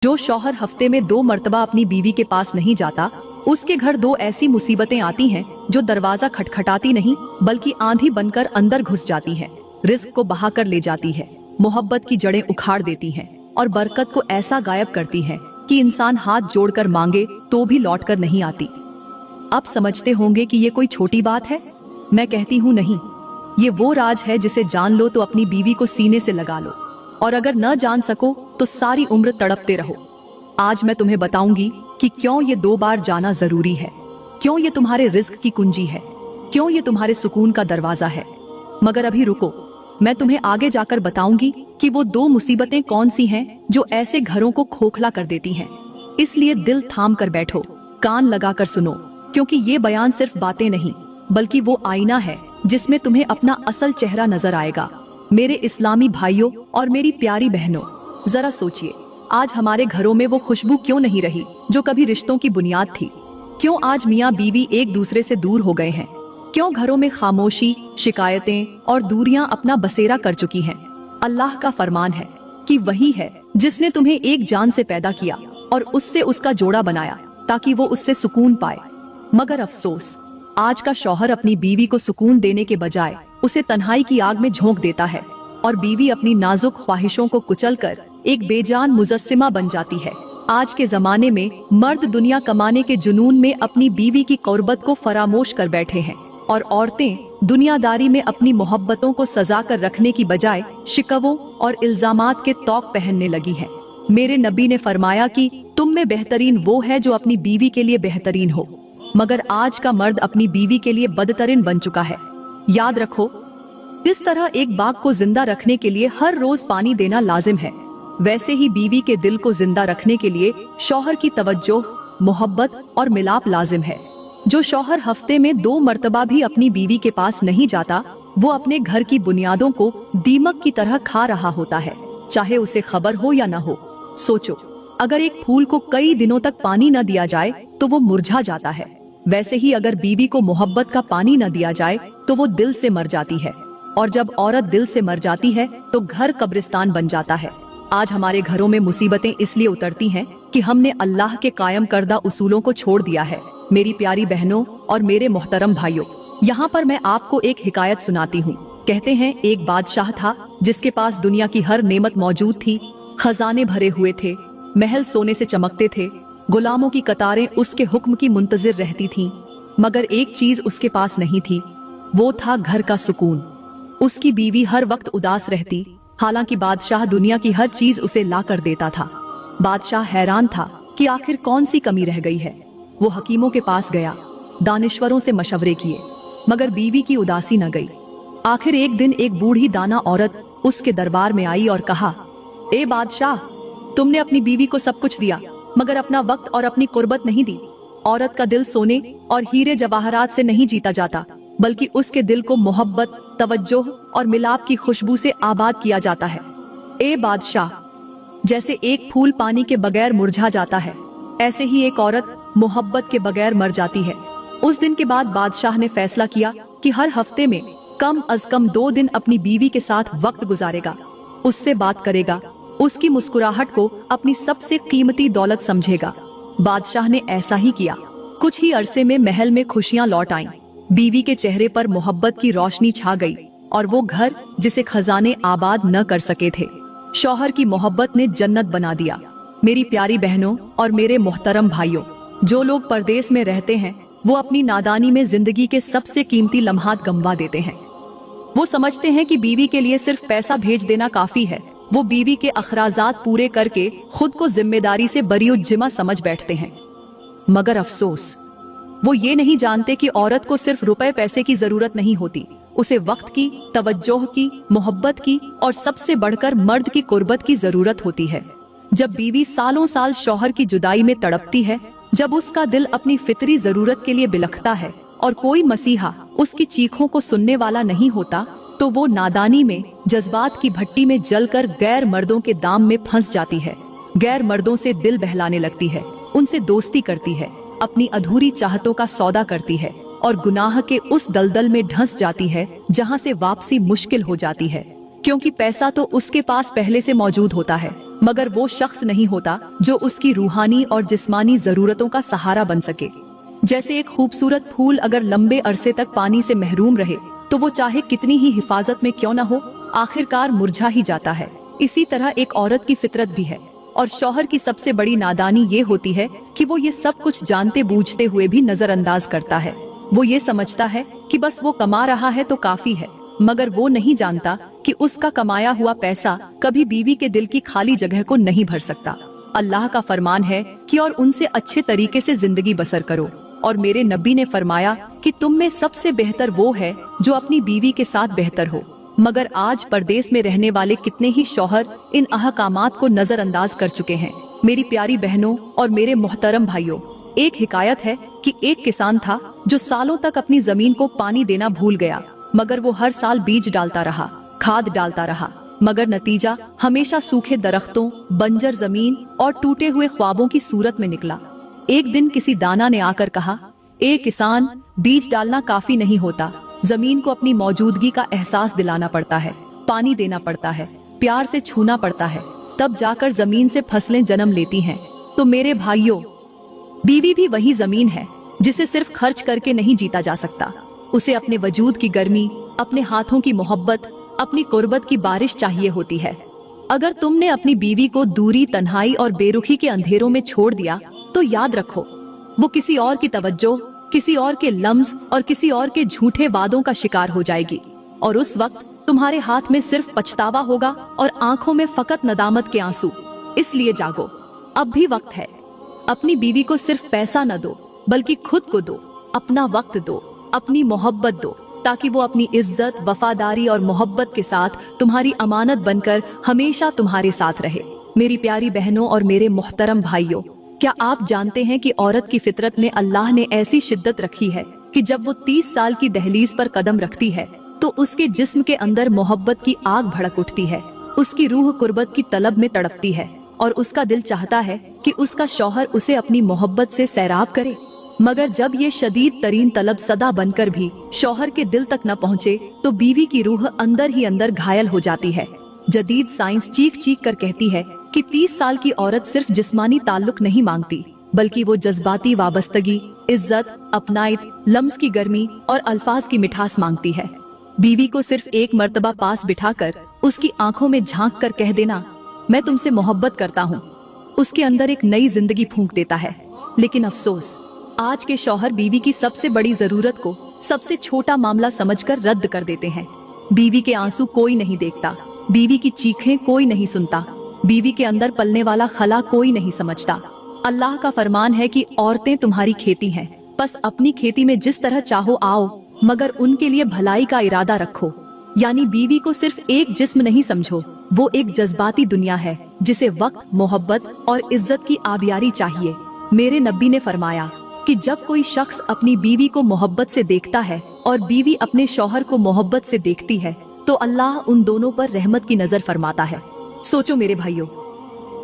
जो शौहर हफ्ते में 2 मर्तबा अपनी बीवी के पास नहीं जाता, उसके घर 2 ऐसी मुसीबतें आती हैं जो दरवाजा खटखटाती नहीं बल्कि आंधी बनकर अंदर घुस जाती हैं, रिस्क को बहाकर ले जाती है, मोहब्बत की जड़ें उखाड़ देती हैं और बरकत को ऐसा गायब करती हैं कि इंसान हाथ जोड़कर मांगे तो भी लौट कर नहीं आती। आप समझते होंगे कि ये कोई छोटी बात है। मैं कहती हूँ नहीं, ये वो राज है जिसे जान लो तो अपनी बीवी को सीने से लगा लो, और अगर न जान सको तो सारी उम्र तड़पते रहो। आज मैं तुम्हें बताऊंगी कि क्यों ये 2 बार जाना जरूरी है, क्यों ये तुम्हारे रिस्क की कुंजी है, क्यों ये तुम्हारे सुकून का दरवाजा है। मगर अभी रुको, मैं तुम्हें आगे जाकर बताऊंगी कि वो 2 मुसीबतें कौन सी हैं जो ऐसे घरों को खोखला कर देती हैं। इसलिए दिल थाम कर बैठो, कान लगाकर सुनो, क्योंकि ये बयान सिर्फ बातें नहीं बल्कि वो आईना है जिसमें तुम्हें अपना असल चेहरा नजर आएगा। मेरे इस्लामी भाइयों और मेरी प्यारी बहनों, जरा सोचिए, आज हमारे घरों में वो खुशबू क्यों नहीं रही जो कभी रिश्तों की बुनियाद थी। क्यों आज मियाँ बीवी एक दूसरे से दूर हो गए हैं। क्यों घरों में खामोशी, शिकायतें और दूरियां अपना बसेरा कर चुकी हैं। अल्लाह का फरमान है कि वही है जिसने तुम्हें एक जान से पैदा किया और उससे उसका जोड़ा बनाया ताकि वो उससे सुकून पाए। मगर अफसोस, आज का शौहर अपनी बीवी को सुकून देने के बजाय उसे तन्हाई की आग में झोंक देता है और बीवी अपनी नाजुक ख्वाहिशों को कुचलकर एक बेजान मुजस्सिमा बन जाती है। आज के जमाने में मर्द दुनिया कमाने के जुनून में अपनी बीवी की कुर्बत को फरामोश कर बैठे हैं और औरतें दुनियादारी में अपनी मोहब्बतों को सजा कर रखने की बजाय शिकवों और इल्जामात के तौक पहनने लगी हैं। मेरे नबी ने फरमाया कि तुम में बेहतरीन वो है जो अपनी बीवी के लिए बेहतरीन हो, मगर आज का मर्द अपनी बीवी के लिए बदतरीन बन चुका है। याद रखो, जिस तरह एक बाग को जिंदा रखने के लिए हर रोज पानी देना लाजिम है, वैसे ही बीवी के दिल को जिंदा रखने के लिए शौहर की तवज्जो, मोहब्बत और मिलाप लाजिम है। जो शौहर हफ्ते में 2 मर्तबा भी अपनी बीवी के पास नहीं जाता, वो अपने घर की बुनियादों को दीमक की तरह खा रहा होता है, चाहे उसे खबर हो या न हो। सोचो, अगर एक फूल को कई दिनों तक पानी न दिया जाए तो वो मुरझा जाता है, वैसे ही अगर बीवी को मोहब्बत का पानी न दिया जाए तो वो दिल से मर जाती है, और जब औरत दिल से मर जाती है तो घर कब्रिस्तान बन जाता है। आज हमारे घरों में मुसीबतें इसलिए उतरती हैं कि हमने अल्लाह के कायम करदा उसूलों को छोड़ दिया है। मेरी प्यारी बहनों और मेरे मोहतरम भाइयों, यहाँ पर मैं आपको एक हिकायत सुनाती हूँ। कहते हैं एक बादशाह था जिसके पास दुनिया की हर नेमत मौजूद थी, खजाने भरे हुए थे, महल सोने से चमकते थे, गुलामों की कतारें उसके हुक्म की मुंतजिर रहती थीं, मगर एक चीज उसके पास नहीं थी, वो था घर का सुकून। उसकी बीवी हर वक्त उदास रहती, हालांकि बादशाह दुनिया की हर चीज उसे ला कर देता था। बादशाह हैरान था कि आखिर कौन सी कमी रह गई है। वो हकीमों के पास गया, दानिश्वरों से मशवरे किए, मगर बीवी की उदासी न गई। आखिर एक दिन एक बूढ़ी दाना औरत उसके दरबार में आई और कहा, ए बादशाह, तुमने अपनी बीवी को सब कुछ दिया मगर अपना वक्त और अपनी कुर्बत नहीं दी। औरत का दिल सोने और हीरे जवाहरात से नहीं जीता जाता, बल्कि उसके दिल को मोहब्बत, तवज्जो और मिलाप की खुशबू से आबाद किया जाता है। ए बादशाह, जैसे एक फूल पानी के बगैर मुरझा जाता है, ऐसे ही एक औरत मोहब्बत के बगैर मर जाती है। उस दिन के बाद बादशाह ने फैसला किया कि हर हफ्ते में कम अज कम 2 दिन अपनी बीवी के साथ वक्त गुजारेगा, उससे बात करेगा, उसकी मुस्कुराहट को अपनी सबसे कीमती दौलत समझेगा। बादशाह ने ऐसा ही किया। कुछ ही अरसे में महल में खुशियां लौट आईं। बीवी के चेहरे पर मोहब्बत की रोशनी छा गई और वो घर जिसे खजाने आबाद न कर सके थे, शौहर की मोहब्बत ने जन्नत बना दिया। मेरी प्यारी बहनों और मेरे मोहतरम भाइयों, जो लोग परदेश में रहते हैं वो अपनी नादानी में जिंदगी के सबसे कीमती लम्हात गंवा देते हैं। वो समझते हैं कि बीवी के लिए सिर्फ पैसा भेज देना काफी है। वो बीवी के अखराजात पूरे करके खुद को जिम्मेदारी से बरीउज्जिमा समझ बैठते हैं। मगर अफसोस, वो ये नहीं जानते कि औरत को सिर्फ रुपए पैसे की जरूरत नहीं होती, उसे वक्त की, तवज्जोह की, मोहब्बत की और सबसे बढ़कर मर्द की कुर्बत की जरूरत होती है। जब बीवी सालों साल शौहर की जुदाई में तड़पती है, जब उसका दिल अपनी फितरी जरूरत के लिए बिलखता है और कोई मसीहा उसकी चीखों को सुनने वाला नहीं होता, तो वो नादानी में जज्बात की भट्टी में जलकर गैर मर्दों के दाम में फंस जाती है। गैर मर्दों से दिल बहलाने लगती है, उनसे दोस्ती करती है, अपनी अधूरी चाहतों का सौदा करती है और गुनाह के उस दलदल में धंस जाती है जहां से वापसी मुश्किल हो जाती है, क्योंकि पैसा तो उसके पास पहले से मौजूद होता है, मगर वो शख्स नहीं होता जो उसकी रूहानी और जिस्मानी जरूरतों का सहारा बन सके। जैसे एक खूबसूरत फूल अगर लंबे अरसे तक पानी से महरूम रहे तो वो चाहे कितनी ही हिफाजत में क्यों न हो, आखिरकार मुरझा ही जाता है। इसी तरह एक औरत की फितरत भी है। और शौहर की सबसे बड़ी नादानी ये होती है कि वो ये सब कुछ जानते बूझते हुए भी नजरअंदाज करता है। वो ये समझता है कि बस वो कमा रहा है तो काफी है, मगर वो नहीं जानता कि उसका कमाया हुआ पैसा कभी बीवी के दिल की खाली जगह को नहीं भर सकता। अल्लाह का फरमान है कि और उनसे अच्छे तरीके से जिंदगी बसर करो। और मेरे नबी ने फरमाया कि तुम में सबसे बेहतर वो है जो अपनी बीवी के साथ बेहतर हो। मगर आज परदेश में रहने वाले कितने ही शौहर इन अहकामात को नजरअंदाज कर चुके हैं। मेरी प्यारी बहनों और मेरे मोहतरम भाइयों, एक हिकायत है कि एक किसान था जो सालों तक अपनी जमीन को पानी देना भूल गया, मगर वो हर साल बीज डालता रहा, खाद डालता रहा, मगर नतीजा हमेशा सूखे दरख्तों, बंजर जमीन और टूटे हुए ख्वाबों की सूरत में निकला। एक दिन किसी दाना ने आकर कहा, ए किसान, बीज डालना काफी नहीं होता, जमीन को अपनी मौजूदगी का एहसास दिलाना पड़ता है, पानी देना पड़ता है, प्यार से छूना पड़ता है, तब जाकर जमीन से फसलें जन्म लेती हैं। तो मेरे भाइयों, बीवी भी वही जमीन है जिसे सिर्फ खर्च करके नहीं जीता जा सकता। उसे अपने वजूद की गर्मी, अपने हाथों की मोहब्बत, अपनी कुर्बत की बारिश चाहिए होती है। अगर तुमने अपनी बीवी को दूरी, तन्हाई और बेरुखी के अंधेरों में छोड़ दिया तो याद रखो, वो किसी और की तवज्जो, किसी और के लम्स और किसी और के झूठे वादों का शिकार हो जाएगी। और उस वक्त तुम्हारे हाथ में सिर्फ पछतावा होगा और आंखों में फकत नदामत के आंसू। इसलिए जागो, अब भी वक्त है। अपनी बीवी को सिर्फ पैसा न दो, बल्कि खुद को दो, अपना वक्त दो, अपनी मोहब्बत दो, ताकि वो अपनी इज्जत, वफादारी और मोहब्बत के साथ तुम्हारी अमानत बनकर हमेशा तुम्हारे साथ रहे। मेरी प्यारी बहनों और मेरे मोहतरम भाइयों, क्या आप जानते हैं कि औरत की फितरत में अल्लाह ने ऐसी शिद्दत रखी है कि जब वो 30 साल की दहलीज पर कदम रखती है तो उसके जिस्म के अंदर मोहब्बत की आग भड़क उठती है। उसकी रूह कुर्बत की तलब में तड़पती है और उसका दिल चाहता है कि उसका शौहर उसे अपनी मोहब्बत से सैराब करे। मगर जब ये शदीद तरीन तलब सदा बनकर भी शौहर के दिल तक न पहुँचे तो बीवी की रूह अंदर ही अंदर घायल हो जाती है। जदीद साइंस चीख चीख कर कहती है कि 30 साल की औरत सिर्फ जिस्मानी ताल्लुक नहीं मांगती, बल्कि वो जज्बाती वाबस्तगी, इज्जत, अपनाइत, लम्स की गर्मी और अल्फाज की मिठास मांगती है। बीवी को सिर्फ एक मर्तबा पास बिठाकर उसकी आंखों में झांक कर कह देना, मैं तुमसे मोहब्बत करता हूँ, उसके अंदर एक नई जिंदगी फूंक देता है। लेकिन अफसोस, आज के शौहर बीवी की सबसे बड़ी जरूरत को सबसे छोटा मामला समझकर रद्द कर देते हैं। बीवी के आंसू कोई नहीं देखता, बीवी की चीखें कोई नहीं सुनता, बीवी के अंदर पलने वाला खला कोई नहीं समझता। अल्लाह का फरमान है कि औरतें तुम्हारी खेती हैं, बस अपनी खेती में जिस तरह चाहो आओ, मगर उनके लिए भलाई का इरादा रखो। यानी बीवी को सिर्फ एक जिस्म नहीं समझो, वो एक जज्बाती दुनिया है जिसे वक्त, मोहब्बत और इज्जत की आबियारी चाहिए। मेरे नबी ने फरमाया कि जब कोई शख्स अपनी बीवी को मोहब्बत से देखता है और बीवी अपने शौहर को मोहब्बत से देखती है तो अल्लाह उन दोनों पर रहमत की नजर फरमाता है। सोचो मेरे भाइयों,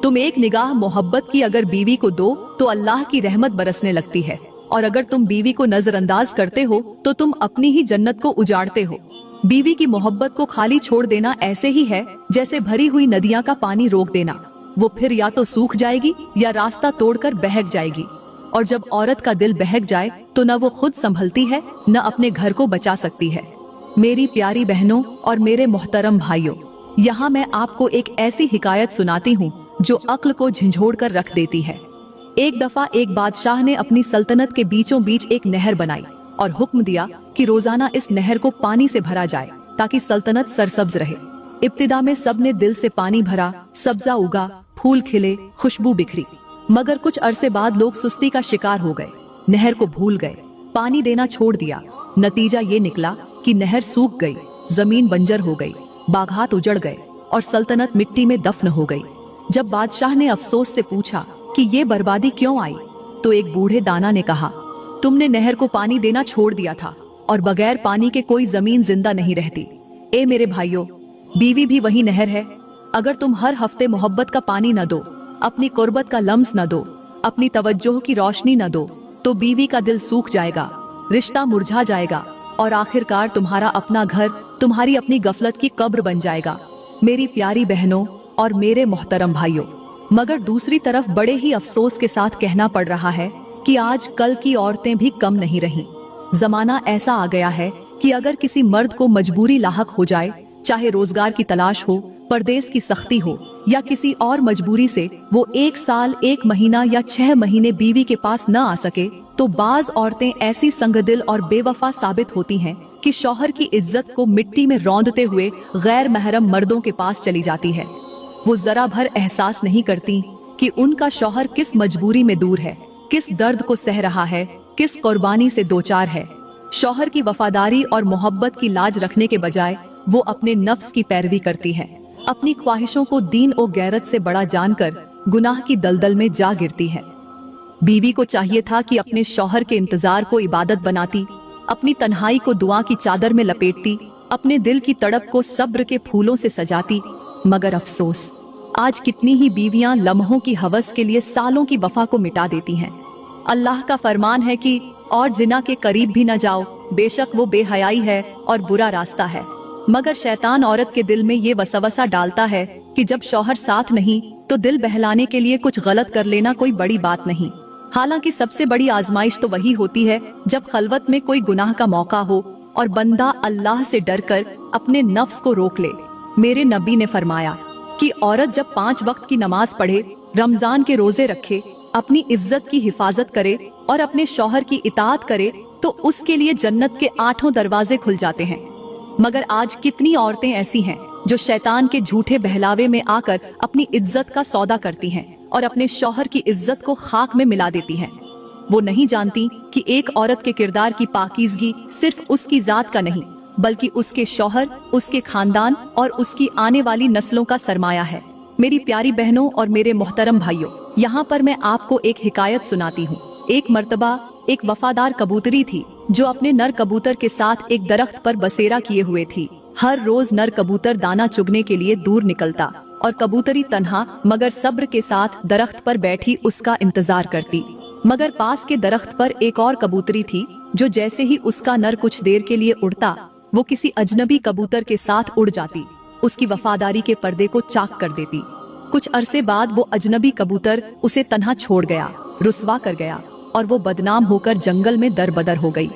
तुम एक निगाह मोहब्बत की अगर बीवी को दो तो अल्लाह की रहमत बरसने लगती है, और अगर तुम बीवी को नजरअंदाज करते हो तो तुम अपनी ही जन्नत को उजाड़ते हो। बीवी की मोहब्बत को खाली छोड़ देना ऐसे ही है जैसे भरी हुई नदियां का पानी रोक देना। वो फिर या तो सूख जाएगी या रास्ता तोड़कर बहक जाएगी। और जब औरत का दिल बहक जाए तो न वो खुद संभलती है, न अपने घर को बचा सकती है। मेरी प्यारी बहनों और मेरे मोहतरम भाइयों, यहाँ मैं आपको एक ऐसी हिकायत सुनाती हूँ जो अक्ल को झंझोड़ कर रख देती है। एक दफा एक बादशाह ने अपनी सल्तनत के बीचों बीच एक नहर बनाई और हुक्म दिया कि रोजाना इस नहर को पानी से भरा जाए ताकि सल्तनत सरसब्ज रहे। इब्तिदा में सबने दिल से पानी भरा, सब्जा उगा, फूल खिले, खुशबू बिखरी। मगर कुछ अरसे बाद लोग सुस्ती का शिकार हो गए, नहर को भूल गए, पानी देना छोड़ दिया। नतीजा ये निकला कि नहर सूख गई, जमीन बंजर हो गई, बागात उजड़ गए और सल्तनत मिट्टी में दफन हो गई। जब बादशाह ने अफसोस से पूछा कि ये बर्बादी क्यों आई, तो एक बूढ़े दाना ने कहा, तुमने नहर को पानी देना छोड़ दिया था और बगैर पानी के कोई जमीन जिंदा नहीं रहती। ए मेरे भाइयों, बीवी भी वही नहर है। अगर तुम हर हफ्ते मोहब्बत का पानी न दो, अपनी कुर्बत का लम्स न दो, अपनी तवज्जो की रोशनी न दो, तो बीवी का दिल सूख जाएगा, रिश्ता मुरझा जाएगा और आखिरकार तुम्हारा अपना घर तुम्हारी अपनी गफलत की कब्र बन जाएगा। मेरी प्यारी बहनों और मेरे मोहतरम भाइयों, मगर दूसरी तरफ बड़े ही अफसोस के साथ कहना पड़ रहा है कि आज कल की औरतें भी कम नहीं रहीं। जमाना ऐसा आ गया है कि अगर किसी मर्द को मजबूरी लाहक हो जाए, चाहे रोजगार की तलाश हो, परदेश की सख्ती हो या किसी और मजबूरी से वो 1 साल 1 महीना या 6 महीने बीवी के पास न आ सके, तो बाज औरतें ऐसी संगदिल और बेवफा साबित होती हैं कि शौहर की इज्जत को मिट्टी में रौंदते हुए गैर महरम मर्दों के पास चली जाती है। वो जरा भर एहसास नहीं करती कि उनका शौहर किस मजबूरी में दूर है, किस दर्द को सह रहा है, किस कुर्बानी से दोचार है। शौहर की वफादारी और मोहब्बत की लाज रखने के बजाय वो अपने नफ्स की पैरवी करती है, अपनी ख्वाहिशों को दीन और गैरत से बड़ा जानकर गुनाह की दलदल में जा गिरती है। बीवी को चाहिए था कि अपने शौहर के इंतजार को इबादत बनाती, अपनी तन्हाई को दुआ की चादर में लपेटती, अपने दिल की तड़प को सब्र के फूलों से सजाती। मगर अफसोस, आज कितनी ही बीवियां लम्हों की हवस के लिए सालों की वफा को मिटा देती हैं। अल्लाह का फरमान है कि और जिना के करीब भी न जाओ, बेशक वो बेहयाई है और बुरा रास्ता है। मगर शैतान औरत के दिल में ये वसवसा डालता है कि जब शौहर साथ नहीं तो दिल बहलाने के लिए कुछ गलत कर लेना कोई बड़ी बात नहीं। हालांकि सबसे बड़ी आजमाइश तो वही होती है जब खलवत में कोई गुनाह का मौका हो और बंदा अल्लाह से डरकर अपने नफ्स को रोक ले। मेरे नबी ने फरमाया कि औरत जब 5 वक्त की नमाज पढ़े, रमजान के रोजे रखे, अपनी इज्जत की हिफाजत करे और अपने शौहर की इताअत करे तो उसके लिए जन्नत के 8 दरवाजे खुल जाते हैं। मगर आज कितनी औरतें ऐसी हैं जो शैतान के झूठे बहलावे में आकर अपनी इज्जत का सौदा करती हैं और अपने शौहर की इज्जत को खाक में मिला देती हैं। वो नहीं जानती कि एक औरत के किरदार की पाकीज़गी सिर्फ उसकी जात का नहीं, बल्कि उसके शौहर, उसके खानदान और उसकी आने वाली नस्लों का सरमाया है। मेरी प्यारी बहनों और मेरे मोहतरम भाइयों, यहाँ पर मैं आपको एक हिकायत सुनाती हूँ। एक मर्तबा एक वफादार कबूतरी थी जो अपने नर कबूतर के साथ एक दरख्त पर बसेरा किए हुए थी। हर रोज नर कबूतर दाना चुगने के लिए दूर निकलता और कबूतरी तन्हा मगर सब्र के साथ दरख्त पर बैठी उसका इंतजार करती। मगर पास के दरख्त पर एक और कबूतरी थी जो जैसे ही उसका नर कुछ देर के लिए उड़ता, वो किसी अजनबी कबूतर के साथ उड़ जाती, उसकी वफादारी के पर्दे को चाक कर देती। कुछ अरसे बाद वो अजनबी कबूतर उसे तन्हा छोड़ गया, रुसवा कर गया और वो बदनाम होकर जंगल में दरबदर हो गई।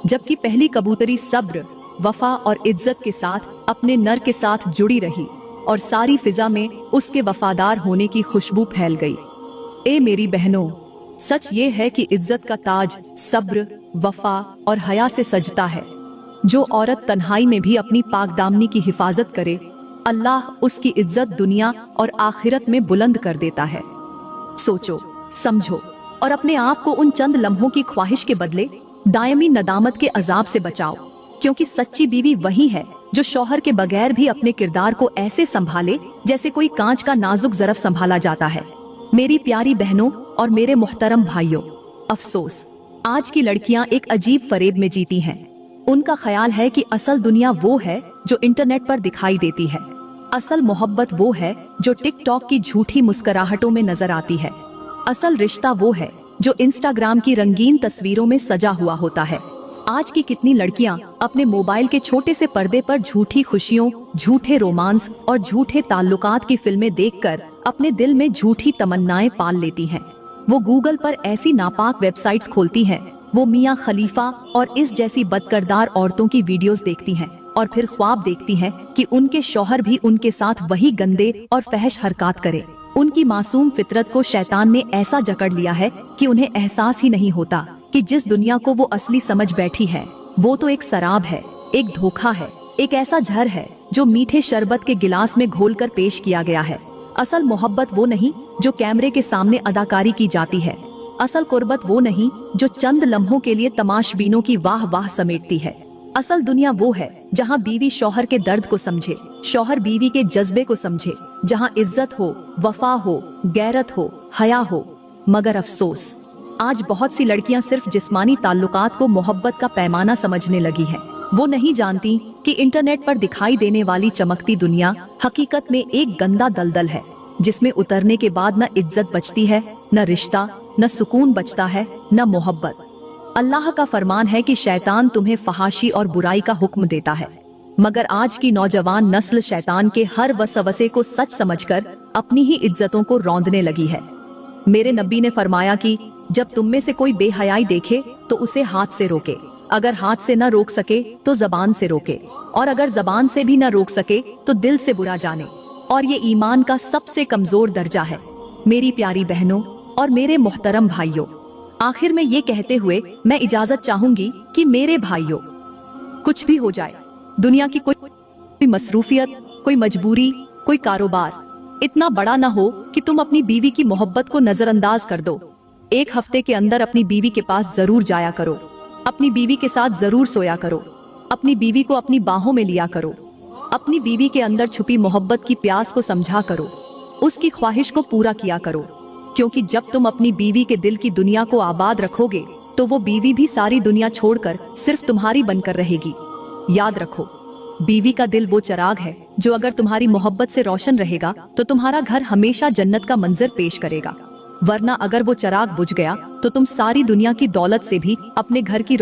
जबकि पहली कबूतरी सब्र, वफा और इज्जत के साथ अपने नर के साथ जुड़ी रही और सारी फिजा में उसके वफादार होने की खुशबू फैल गई। ए मेरी बहनों, सच ये है कि इज्जत का ताज सब्र, वफा और हया से सजता है। जो औरत तन्हाई में भी अपनी पाकदामनी की हिफाजत करे, अल्लाह उसकी इज्जत दुनिया और आखिरत में बुलंद कर देता है। सोचो, समझो और अपने आप को उन चंद लम्हों की ख्वाहिश के बदले दायमी नदामत के अजाब से बचाओ, क्योंकि सच्ची बीवी वही है जो शौहर के बगैर भी अपने किरदार को ऐसे संभाले जैसे कोई कांच का नाजुक ज़रफ संभाला जाता है। मेरी प्यारी बहनों और मेरे मोहतरम भाइयों, अफसोस, आज की लड़कियां एक अजीब फरेब में जीती हैं। उनका ख्याल है कि असल दुनिया वो है जो इंटरनेट पर दिखाई देती है, असल मोहब्बत वो है जो टिकटॉक की झूठी मुस्कुराहटों में नजर आती है, असल रिश्ता वो है जो इंस्टाग्राम की रंगीन तस्वीरों में सजा हुआ होता है। आज की कितनी लड़कियां अपने मोबाइल के छोटे से पर्दे पर झूठी खुशियों, झूठे रोमांस और झूठे ताल्लुकात की फिल्में देखकर अपने दिल में झूठी तमन्नाएं पाल लेती हैं। वो गूगल पर ऐसी नापाक वेबसाइट्स खोलती हैं, वो मियां खलीफा और इस जैसी बदकिरदार औरतों की वीडियोस देखती हैं और फिर ख्वाब देखती हैं कि उनके शौहर भी उनके साथ वही गंदे और फहश हरकत करे। उनकी मासूम फितरत को शैतान ने ऐसा जकड़ लिया है कि उन्हें एहसास ही नहीं होता कि जिस दुनिया को वो असली समझ बैठी है वो तो एक शराब है, एक धोखा है, एक ऐसा जहर है जो मीठे शरबत के गिलास में घोलकर पेश किया गया है। असल मोहब्बत वो नहीं जो कैमरे के सामने अदाकारी की जाती है, असल कुर्बत वो नहीं जो चंद लम्हों के लिए तमाशबीनों की वाह वाह समेटती है। असल दुनिया वो है जहाँ बीवी शौहर के दर्द को समझे, शौहर बीवी के जज्बे को समझे, जहाँ इज्जत हो, वफा हो, गैरत हो, हया हो। मगर अफसोस, आज बहुत सी लड़कियां सिर्फ जिस्मानी ताल्लुकात को मोहब्बत का पैमाना समझने लगी हैं। वो नहीं जानती कि इंटरनेट पर दिखाई देने वाली चमकती दुनिया हकीकत में एक गंदा दलदल है, जिसमें उतरने के बाद न इज्जत बचती है, न रिश्ता, न सुकून बचता है, न मोहब्बत। अल्लाह का फरमान है कि शैतान तुम्हें फहाशी और बुराई का हुक्म देता है, मगर आज की नौजवान नस्ल शैतान के हर वसवसे को सच समझकर अपनी ही इज्जतों को रौंदने लगी है। मेरे नबी ने फरमाया कि जब तुम में से कोई बेहयाई देखे तो उसे हाथ से रोके, अगर हाथ से न रोक सके तो जबान से रोके, और अगर जबान से भी न रोक सके तो दिल से बुरा जाने, और ये ईमान का सबसे कमजोर दर्जा है। मेरी प्यारी बहनों और मेरे मोहतरम भाइयों, आखिर में ये कहते हुए मैं इजाजत चाहूंगी कि मेरे भाइयों, कुछ भी हो जाए, दुनिया की कोई मसरूफियत, कोई मजबूरी, कोई कारोबार इतना बड़ा ना हो कि तुम अपनी बीवी की मोहब्बत को नजरअंदाज कर दो। एक हफ्ते के अंदर अपनी बीवी के पास जरूर जाया करो, अपनी बीवी के साथ जरूर सोया करो, अपनी बीवी को अपनी बाहों में लिया करो, अपनी बीवी के अंदर छुपी मोहब्बत की प्यास को समझा करो, उसकी ख्वाहिश को पूरा किया करो, क्योंकि जब तुम अपनी बीवी के दिल की दुनिया को आबाद रखोगे तो वो बीवी भी सारी दुनिया छोड़कर सिर्फ तुम्हारी बनकर रहेगी। याद रखो, बीवी का दिल वो चिराग है जो अगर तुम्हारी मोहब्बत से रोशन रहेगा तो तुम्हारा घर हमेशा जन्नत का मंजर पेश करेगा, वरना अगर वो चिराग बुझ गया तो तुम सारी दुनिया की दौलत से भी अपने घर की